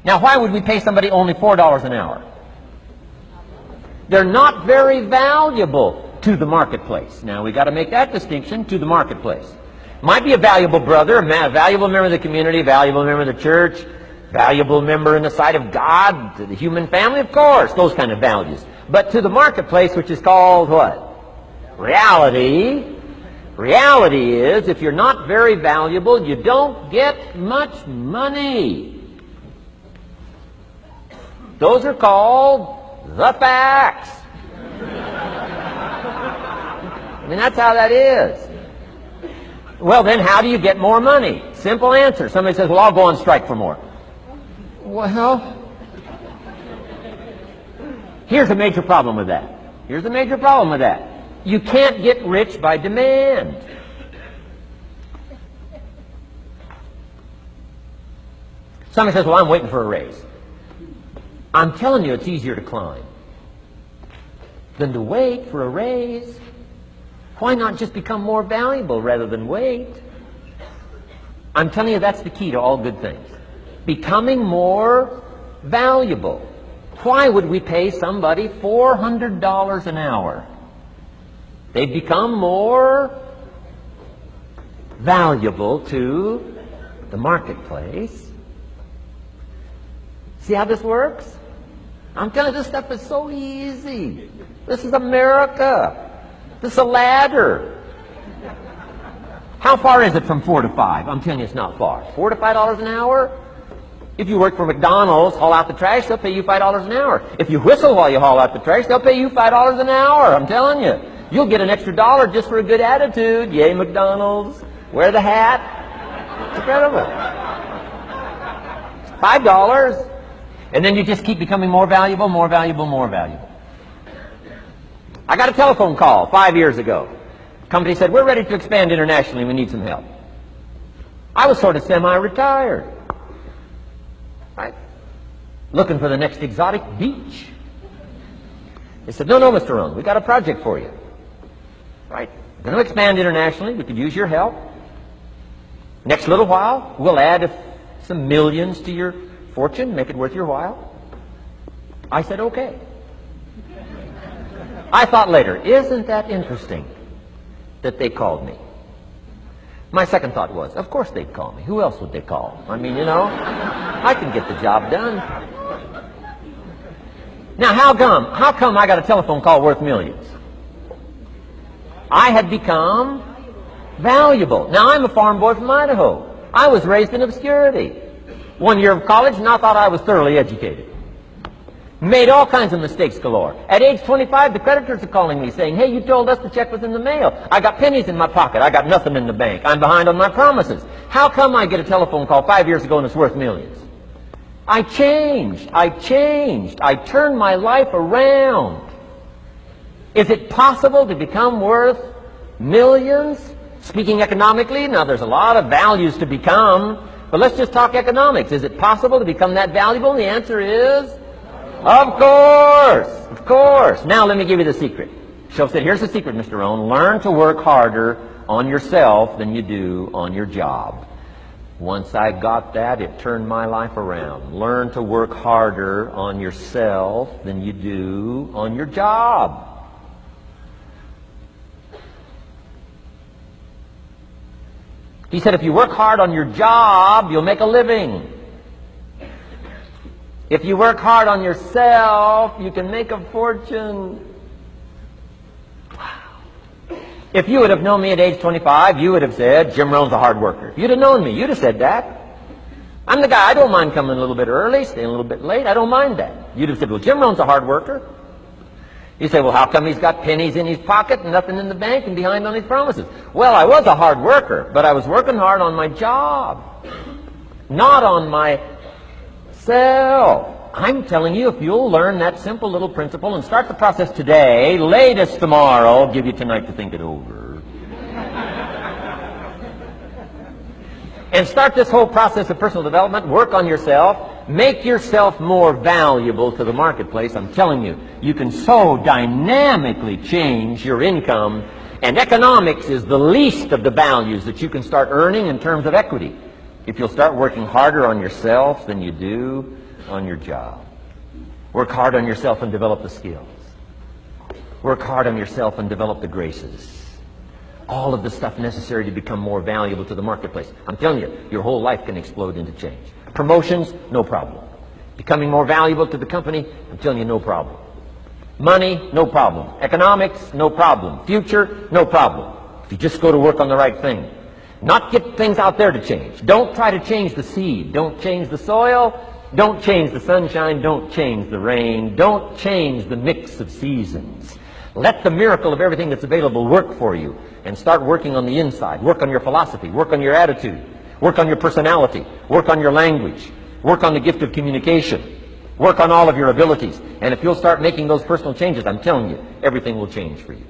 Now, why would we pay somebody only $4 an hour? They're not very valuable to the marketplace. Now, we got to make that distinction, to the marketplace. Might be a valuable brother, a valuable member of the community, a valuable member of the church, valuable member in the sight of God, to the human family, of course, those kind of values. But to the marketplace, which is called what? Reality. Reality is, if you're not very valuable, you don't get much money. Those are called the facts. I mean, that's how that is. Well, then, how do you get more money? Simple answer. Somebody says, well, I'll go on strike for more. Well, here's a major problem with that. Here's a major problem with that. You can't get rich by demand. Somebody says, well, I'm waiting for a raise. I'm telling you, it's easier to climb than to wait for a raise. Why not just become more valuable rather than wait? I'm telling you, that's the key to all good things. Becoming more valuable. Why would we pay somebody $400 an hour? They've become more valuable to the marketplace. See how this works? I'm telling you, this stuff is so easy. This is America. This is a ladder. How far is it from 4 to 5? I'm telling you, it's not far. $4 to $5 an hour? If you work for McDonald's, haul out the trash, they'll pay you $5 an hour. If you whistle while you haul out the trash, they'll pay you $5 an hour. I'm telling you. You'll get an extra $1 just for a good attitude. Yay, McDonald's. Wear the hat. It's incredible. $5. And then you just keep becoming more valuable, more valuable, more valuable. I got a telephone call 5 years ago. The company said, we're ready to expand internationally. We need some help. I was sort of semi-retired. Right? Looking for the next exotic beach. They said, no, Mr. Rohn, we got a project for you. Right? We're going to expand internationally. We could use your help. Next little while, we'll add some millions to your fortune, make it worth your while. I said, okay. I thought later, isn't that interesting that they called me? My second thought was, of course they'd call me. Who else would they call? I mean, you know, I can get the job done. Now, how come I got a telephone call worth millions? I had become valuable. Now, I'm a farm boy from Idaho. I was raised in obscurity. 1 year of college, and I thought I was thoroughly educated. Made all kinds of mistakes galore. At age 25, the creditors are calling me saying, hey, you told us the check was in the mail. I got pennies in my pocket. I got nothing in the bank. I'm behind on my promises. How come I get a telephone call 5 years ago and it's worth millions? I changed. I turned my life around. Is it possible to become worth millions? Speaking economically, now there's a lot of values to become, but let's just talk economics. Is it possible to become that valuable? And the answer is, of course. Now let me give you the secret. She'll say, here's the secret, Mr. Rohn. Learn to work harder on yourself than you do on your job. Once I got that, it turned my life around. Learn to work harder on yourself than you do on your job. He said, if you work hard on your job, you'll make a living. If you work hard on yourself, you can make a fortune. Wow. If you would have known me at age 25, you would have said, Jim Rohn's a hard worker. If you'd have known me, you'd have said that. I'm the guy, I don't mind coming a little bit early, staying a little bit late. I don't mind that. You'd have said, well, Jim Rohn's a hard worker. You say, well, how come he's got pennies in his pocket and nothing in the bank and behind on his promises? Well, I was a hard worker, but I was working hard on my job, not on myself. I'm telling you, if you'll learn that simple little principle and start the process today, latest tomorrow, I'll give you tonight to think it over. And start this whole process of personal development, work on yourself, make yourself more valuable to the marketplace. I'm telling you, you can so dynamically change your income, and economics is the least of the values that you can start earning in terms of equity. If you'll start working harder on yourself than you do on your job. Work hard on yourself and develop the skills. Work hard on yourself and develop the graces. All of the stuff necessary to become more valuable to the marketplace. I'm telling you, your whole life can explode into change. Promotions, no problem. Becoming more valuable to the company, I'm telling you, no problem. Money, no problem. Economics, no problem. Future, no problem. If you just go to work on the right thing. Not get things out there to change. Don't try to change the seed. Don't change the soil. Don't change the sunshine. Don't change the rain. Don't change the mix of seasons. Let the miracle of everything that's available work for you, and start working on the inside. Work on your philosophy. Work on your attitude. Work on your personality. Work on your language. Work on the gift of communication. Work on all of your abilities. And if you'll start making those personal changes, I'm telling you, everything will change for you.